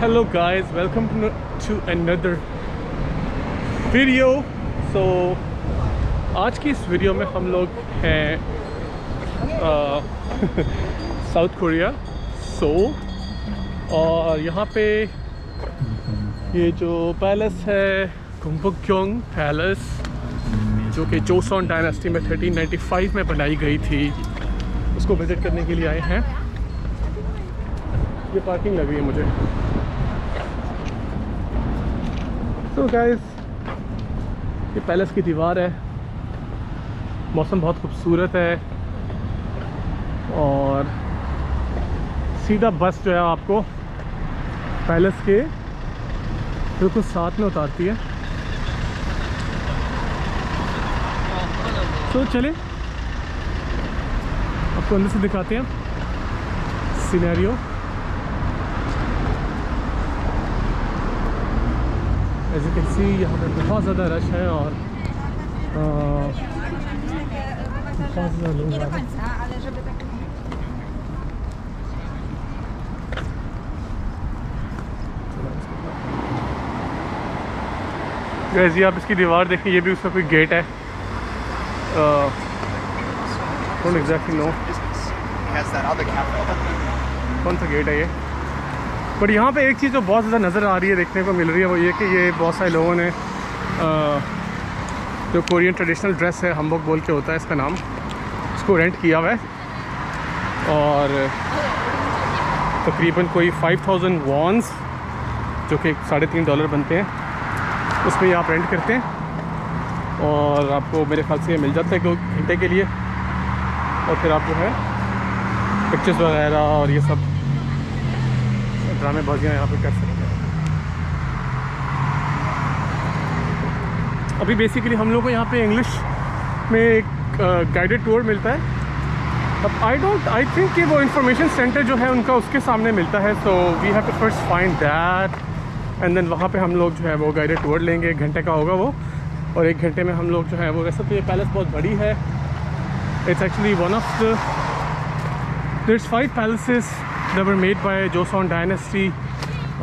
Hello guys, welcome to another video. So आज की इस वीडियो में हम लोग हैं साउथ कोरिया, सोल, और यहाँ पे ये जो पैलेस है गyeongbokgung पैलेस, जो कि जोसेon डायनेस्टी में 1395 में बनाई गई थी, उसको विज़िट करने के लिए आए हैं। ये पार्किंग लग रही है मुझे। तो गाइस, ये पैलेस की दीवार है, मौसम बहुत खूबसूरत है और सीधा बस जो है आपको पैलेस के बिल्कुल साथ में उतारती है। तो चले आपको अंदर से दिखाते हैं scenario. As you can see यहाँ पे बहुत ज़्यादा रश है और बहुत ज़्यादा लोग आ रहे हैं। जैसे आप इसकी दीवार देखिए, ये भी उसका कोई गेट है। डोंट एग्जैक्टली नो कौन सा गेट है ये, बट यहाँ पे एक चीज़ जो बहुत ज़्यादा नज़र आ रही है, देखने को मिल रही है, वो ये कि ये बहुत सारे लोगों ने जो कोरियन ट्रेडिशनल ड्रेस है, हमबोक बोल के होता है इसका नाम, उसको रेंट किया हुआ है और तकरीबन कोई 5000 वॉन्स, जो कि $3.5 बनते हैं, उसमें आप रेंट करते हैं और आपको मेरे ख्याल से ये मिल जाता है 2 घंटे के लिए, और फिर आप जो है पिक्चर्स वगैरह और ये सब ड्रामेबाजियाँ यहाँ पे कर सकते हैं। अभी बेसिकली हम लोग को यहाँ पे इंग्लिश में एक गाइडेड टूर मिलता है। अब आई थिंक कि वो इंफॉर्मेशन सेंटर जो है उनका उसके सामने मिलता है, so we have to first find that and then वहाँ पे हम लोग जो है वो गाइडेड टूर लेंगे। 1 घंटे का होगा वो, और 1 घंटे में हम लोग जो है वो, वैसे तो ये पैलेस बहुत बड़ी है। It's actually one of the there's 5 palaces that were made by Joseon Dynasty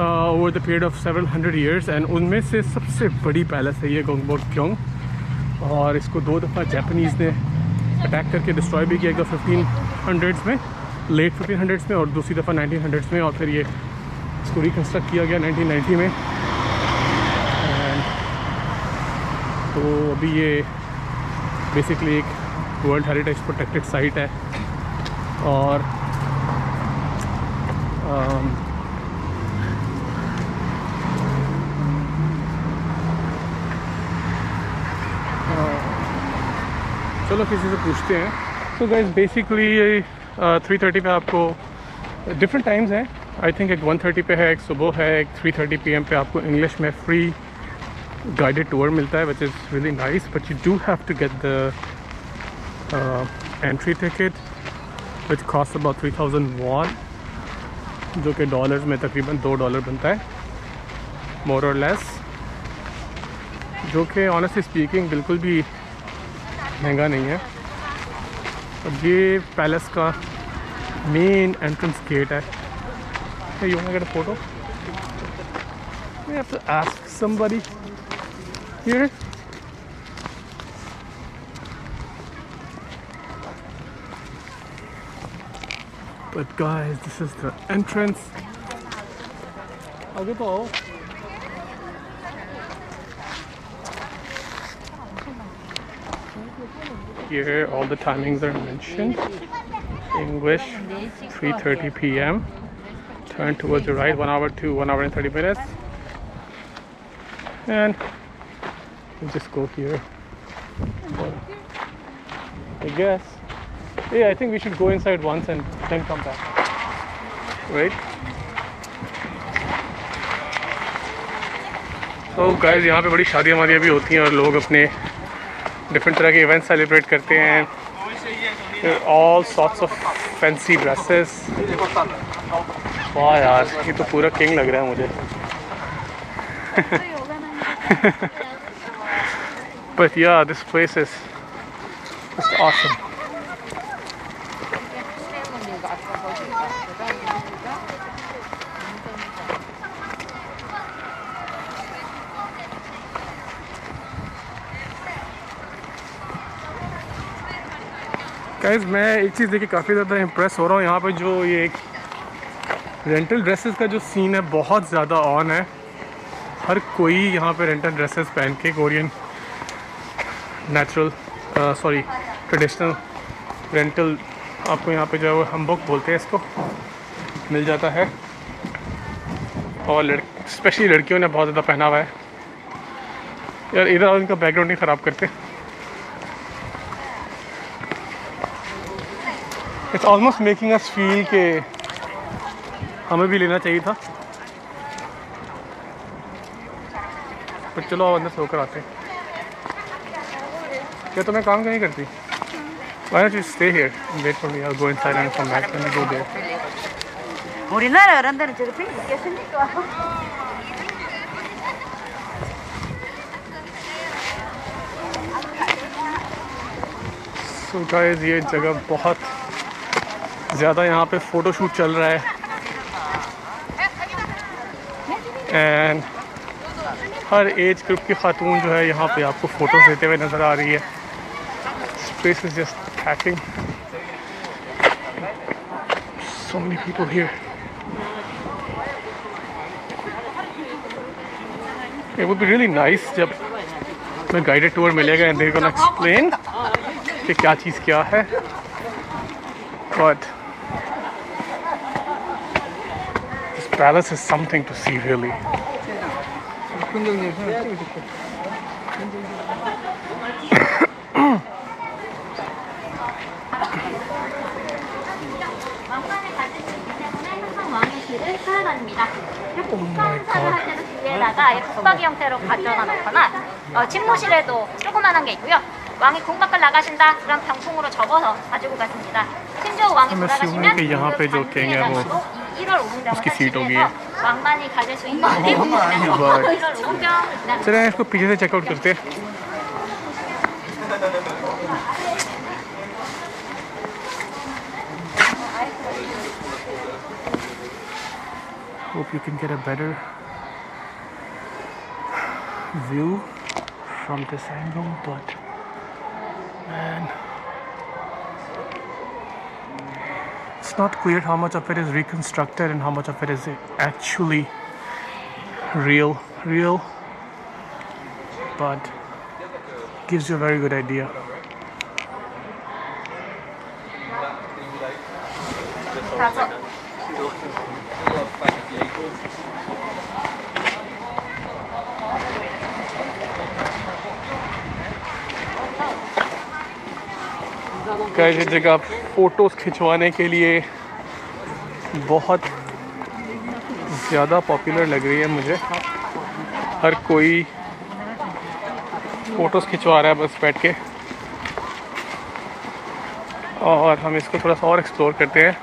over the period of several hundred years, and उनमें से सबसे बड़ी पैलेस है ये गyeongbokgung, और इसको 2 दफ़ा जापानीज़ ने अटैक करके डिस्ट्रॉय भी किया, एक दफ़ा 1500s में, लेट 1500s में, और दूसरी दफ़ा 1900s में, और फिर ये इसको रिकन्स्ट्रक्ट किया गया 1990 में। तो अभी ये बेसिकली एक वर्ल्ड हेरिटेज प्रोटेक्टेड साइट है और चलो किसी से पूछते हैं। सो गाइस, बेसिकली 3:30 पे आपको डिफरेंट टाइम्स हैं। आई थिंक एक 1:30 पे है, एक सुबह है, एक 3:30 PM पे आपको इंग्लिश में फ्री गाइडेड टूर मिलता है, which is really nice, but you do have to get the entry ticket which cost about 3000 won, जो कि डॉलर्स में तकरीबन $2 बनता है, मोर और लेस, जो कि ऑनेस्टली स्पीकिंग बिल्कुल भी महंगा नहीं है। अब ये पैलेस का मेन एंट्रेंस गेट है। You want to get a photo? I have to ask somebody here. But guys, this is the entrance. आगे तो आओ। Here all the timings are mentioned. English 3:30 PM. Turn towards the right, 1 hour to 1 hour and 30 minutes. And we'll just go here. I guess. Yeah, I think we should go inside once and then come back. Right? So guys, यहाँ पे बड़ी शादियाँ वादियाँ भी होती हैं और लोग अपने डिफरेंट तरह के इवेंट सेलिब्रेट करते हैं। All sorts of fancy dresses. वाह यार, ये तो पूरा किंग लग रहा है मुझे। But yeah, this place is just awesome. Guys मैं एक चीज़ देखी काफ़ी ज़्यादा इम्प्रेस हो रहा हूँ यहाँ पे। जो ये एक रेंटल ड्रेसेस का जो सीन है बहुत ज़्यादा ऑन है। हर कोई यहाँ पे रेंटल ड्रेसेस पहन के कोरियन ट्रेडिशनल रेंटल, आपको यहाँ पे जो है वो हमबोक बोलते हैं इसको, मिल जाता है। और स्पेशली लड़कियों ने बहुत ज़्यादा पहना हुआ है यार। इधर और इनका बैकग्राउंड नहीं ख़राब करते। It's almost making us feel कि हमें भी लेना चाहिए था, पर चलो अब अंदर से होकर आते हैं। क्या तुम्हें काम क्यों नहीं करती? Why don't you stay here and wait for me? I'll go inside and come back when I go there. 우리나라 어른들은 저렇게 있겠습니까? So guys, ये जगह बहुत ज़्यादा यहाँ पे फ़ोटोशूट चल रहा है एंड हर एज ग्रुप की खातून जो है यहाँ पे आपको फ़ोटोज़ देते हुए नज़र आ रही है। Space is just packing. So many people here. It would be really nice जब मैं गाइडेड टूर मिलेगा and they're gonna explain कि क्या चीज़ क्या है, but this palace is something to see really. 위에다가 붙박이 형태로 가져다 놓거나 집무실에도 조그만한 게 있고요. 왕이 궁밖을 나가신다 그럼 병풍으로 접어서 가지고 갔습니다. 심지어 왕이 돌아가시면 그 가지고 1월 5분병을 사시면서 왕만이 가질 수 있는 1월 5분병. चलिए इसको पीछे से चेकआउट करते हैं। Hope you can get a better view from this angle, but man, it's not clear how much of it is reconstructed and how much of it is actually real, but gives you a very good idea. ये जगह photos खिंचवाने के लिए बहुत ज़्यादा popular लग रही है मुझे। हर कोई फ़ोटोज़ खिंचवा रहा है बस बैठ के। और हम इसको थोड़ा सा और एक्सप्लोर करते हैं।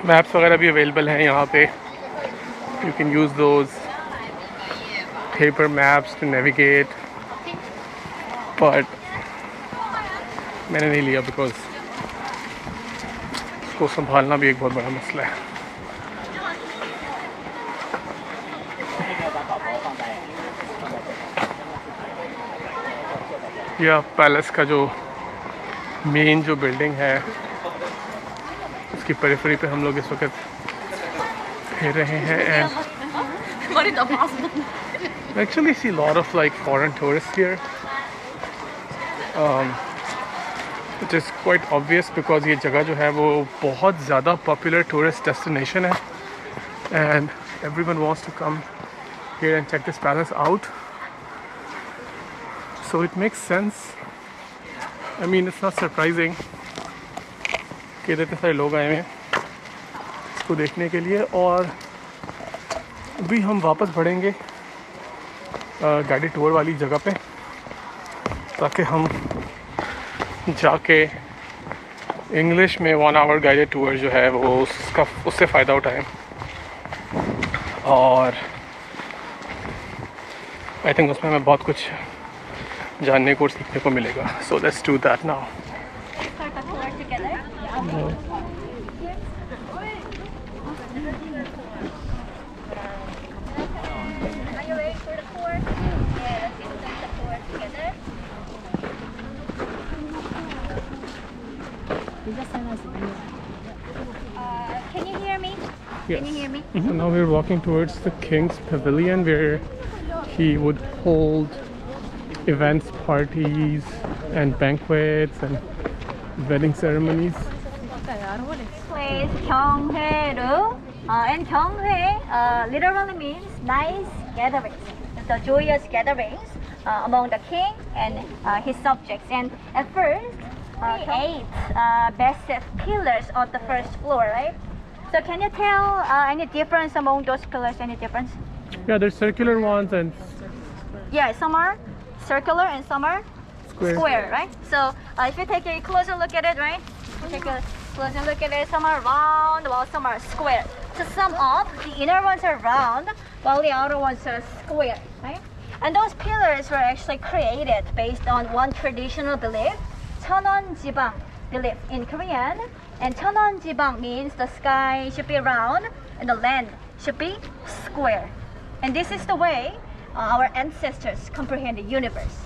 मैप्स वगैरह भी अवेलेबल हैं यहाँ पे। You can use those paper maps to navigate, but मैंने नहीं लिया बिकॉज इसको संभालना भी एक बहुत बड़ा मसला है। यह पैलेस का जो मेन जो बिल्डिंग है उसकी पेरिफेरी पे हम लोग इस वक्त फिर रहे हैं and actually see lot of like foreign tourist here, which is quite obvious because ये जगह जो है वो बहुत ज़्यादा पॉपुलर टूरिस्ट डेस्टिनेशन है and everyone wants to come here and check this palace out. So it makes sense. I mean, it's not surprising कि इतने सारे लोग आए हैं इसको देखने के लिए। और अभी हम वापस बढ़ेंगे गाइडेड टूर वाली जगह पे ताकि हम जाके इंग्लिश में 1 आवर गाइडेड टूर जो है वो उससे फ़ायदा उठाएं। और आई थिंक उसमें हमें बहुत कुछ जानने को और सीखने को मिलेगा। So let's do that now. Yes. Can you hear me? So now we're walking towards the king's pavilion where he would hold events, parties, and banquets and wedding ceremonies. Place Gyeonghaeru, and Gyeonghwae literally means nice gatherings, the joyous gatherings among the king and his subjects. And at first, 8 massive pillars on the first floor, right? So can you tell any difference among those pillars? Any difference? Yeah, there's circular ones and Yeah, some are circular and some are square. square, right? So if you take a closer look at it, right? Take a closer look at it, some are round while some are square. To sum up, the inner ones are round while the outer ones are square, right? And those pillars were actually created based on one traditional belief, 천원지방 belief in Korean. And 천원지방 means the sky should be round and the land should be square. And this is the way our ancestors comprehend the universe.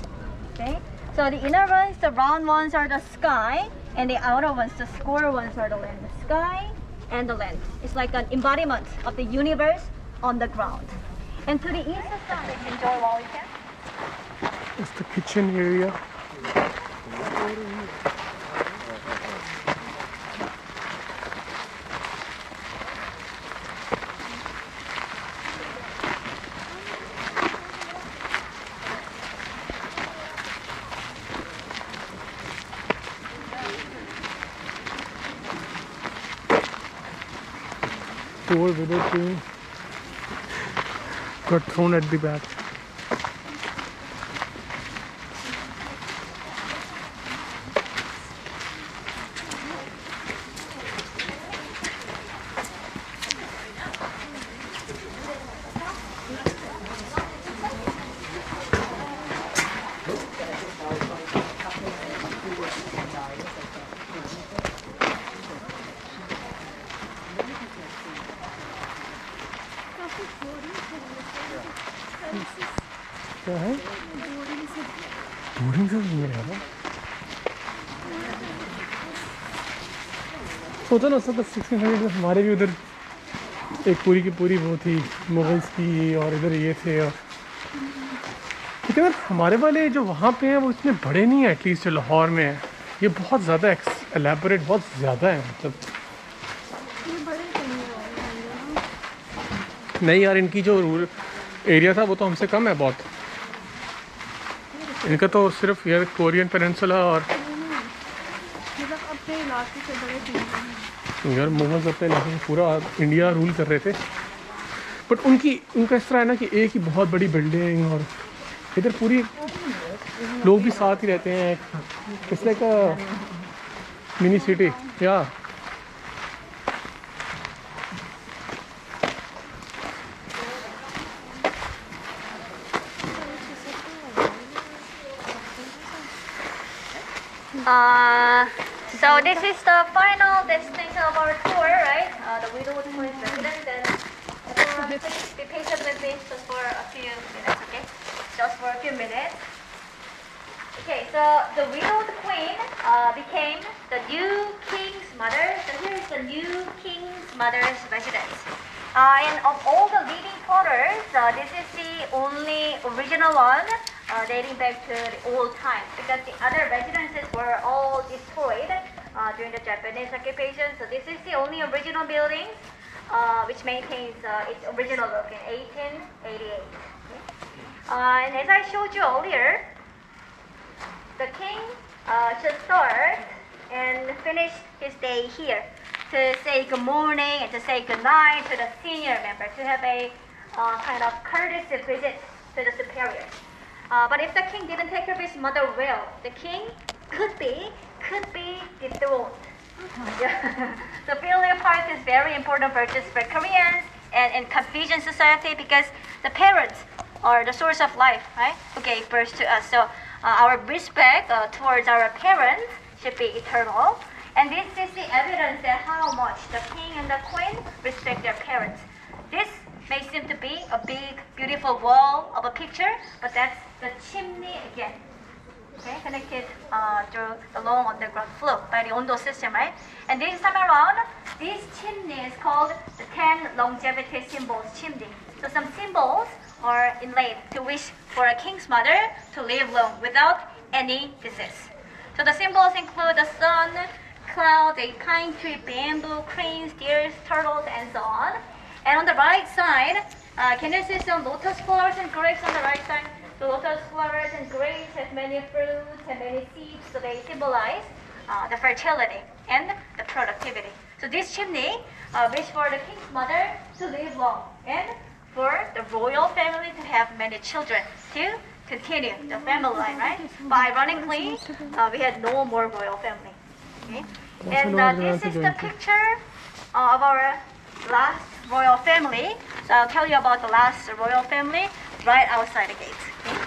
Okay? So the inner ones, the round ones are the sky, and the outer ones, the square ones are the land. The sky and the land. It's like an embodiment of the universe on the ground. And to the east side, enjoy while we can. It's the kitchen area. Poor widow queen got thrown at the back. क्या है boring सा नहीं है यार सोचा ना सब 1600 में हमारे भी उधर एक पूरी की पूरी वो थी मुगल्स की और इधर ये थे और लेकिन यार हमारे वाले जो वहाँ पे हैं वो इतने बड़े नहीं हैं एटलीस्ट जो लाहौर में है ये बहुत ज़्यादा एलेबोरेट बहुत ज़्यादा है मतलब नहीं यार इनकी जो एरिया था वो तो हमसे कम है बहुत इनका तो सिर्फ यार कोरियन पेनिनसुला और मतलब अपने इलाके से बड़े यार मुगल्स अपने इलाके में पूरा इंडिया रूल कर रहे थे बट उनका इस तरह है ना कि एक ही बहुत बड़ी बिल्डिंग और इधर पूरी लोग भी साथ ही रहते हैं it's like a mini city या So this is the final destination of our tour, right? The Widowed Queen's residence. And everyone, please be patient with me just for a few minutes, okay? Just for a few minutes. Okay, so the Widowed Queen became the new king's mother. So here is the new king's mother's residence. And of all the living quarters, this is the only original one. Dating back to the old times because the other residences were all destroyed during the Japanese occupation. So this is the only original building which maintains its original look in 1888. And as I showed you earlier, the king should start and finish his day here to say good morning and to say good night to the senior member, to have a kind of courtesy visit to the superior. But if the king didn't take care of his mother well, the king could be dethroned. So filial piety is very important for just for Koreans and in Confucian society because the parents are the source of life, right? Who gave birth to us. So our respect towards our parents should be eternal. And this is the evidence that how much the king and the queen respect their parents. This may seem to be a big, beautiful wall of a picture, but that's the chimney again. Okay, connected through the long underground flow by the Ondo system, right? And this time around, this chimney is called the 10 longevity symbols chimney. So some symbols are inlaid to wish for a king's mother to live long without any disease. So the symbols include the sun, cloud, a pine tree, bamboo, cranes, deers, turtles, and so on. And on the right side, can you see some lotus flowers and grapes on the right side? The lotus flowers and grapes have many fruits and many seeds, so they symbolize the fertility and the productivity. So this chimney wished for the king's mother to live long and for the royal family to have many children to continue the family line, right? But ironically, we had no more royal family. Okay? And this is the picture of our last royal family. So I'll tell you about the last royal family right outside the gate. Okay?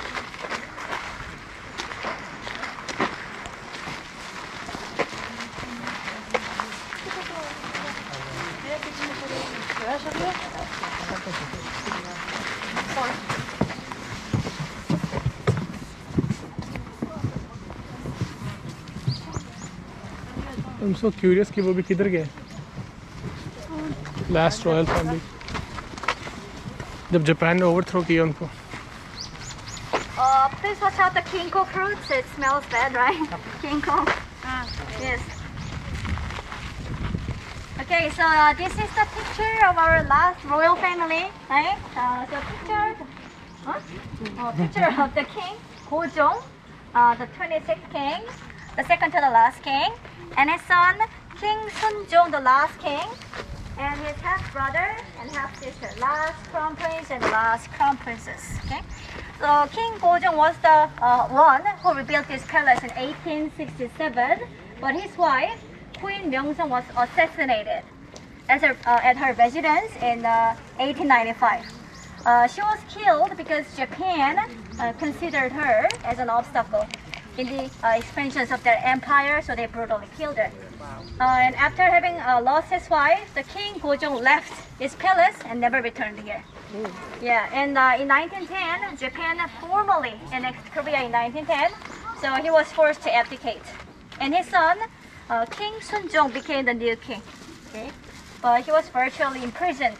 I'm so curious कि वो भी किधर गए last royal family जब Japan ने overthrow किया उनको. Please watch out the ginkgo fruits. It smells bad, right? Ginkgo. Yes. Okay, so this is the picture of our last royal family, right? So picture of the king, Gyeongbokgung, the 26th king, the second to the last king, and his son, King Sunjong, the last king, and his half brother and half sister, last crown prince and the last crown princess. Okay, so King Gyeongbokgung was the one who rebuilt this palace in 1867, but his wife, Queen Myeongsong, was assassinated at her residence in 1895. She was killed because Japan considered her as an obstacle in the expansions of their empire, so they brutally killed her. And after having lost his wife, the King Gyeongbokgung left his palace and never returned here. Yeah, and in 1910, Japan formally annexed Korea in 1910, so he was forced to abdicate. And his son, King Sunjong, became the new king. Okay? But he was virtually imprisoned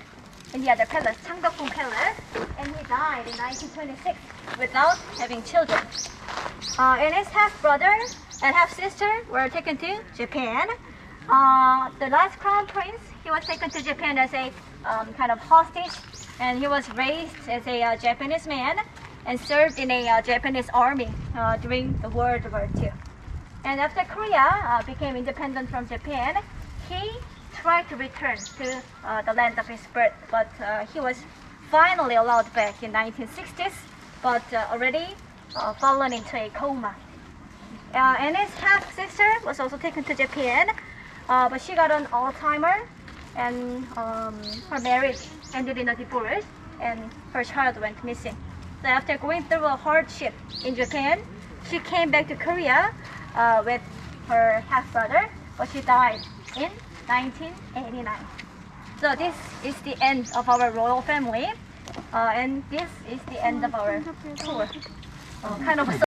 in the other palace, Gyeongbokgung Palace, and he died in 1926 without having children. And his half-brother and half-sister were taken to Japan. The last crown prince, he was taken to Japan as a kind of hostage, and he was raised as a Japanese man and served in a Japanese army during the World War II. And after Korea became independent from Japan, he tried to return to the land of his birth, but he was finally allowed back in 1960s, but already fallen into a coma. And his half-sister was also taken to Japan, but she got an Alzheimer, and her marriage ended in a divorce, and her child went missing. So after going through a hardship in Japan, she came back to Korea with her half-brother, but she died in 1989. So this is the end of our royal family, and this is the end of our tour. Kind of